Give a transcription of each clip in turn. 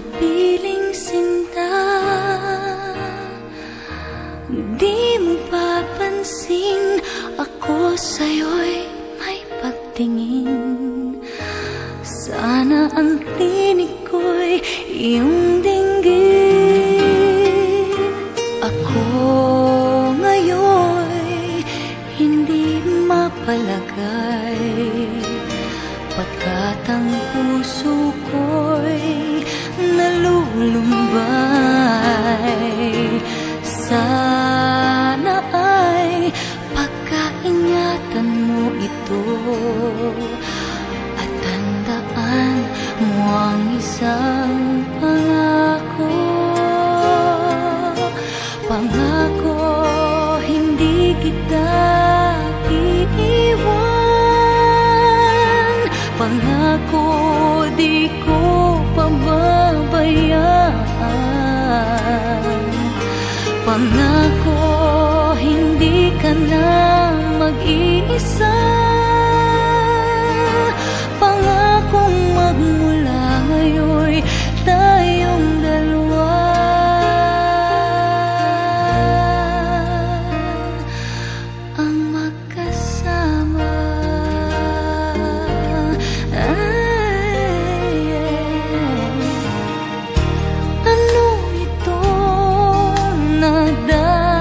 kapiling sinta. Di mo papansin, ako sa'yo'y may pagtingin. Sana ang tinig ko'y iyong dinggin. Ako ngayon'y hindi mapalagay, pagkat ang puso ko'y nalulumbay. Sana ay pagkaingatan mo ito at tandaan mo ang isang pangako. Pangako, hindi kita iiwan. Pangako, di ko pababayaan. Pangako, hindi ka na mag-iisa. Pangakong magmula ngayon'y tayong dalawa ang magkasama. Ano ito nadarama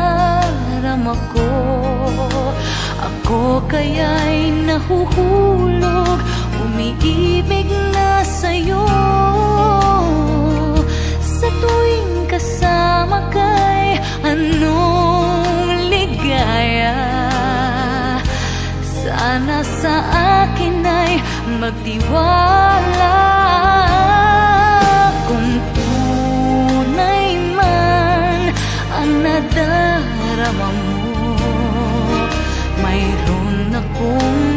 ko? Ako kaya'y nahuhulog, umiibig na sa'yo. Sa tuwing kasama ka'y anong ligaya. Sana sa akin ay magtiwala. Kung tunay man ang nadarama mo, mayroon akong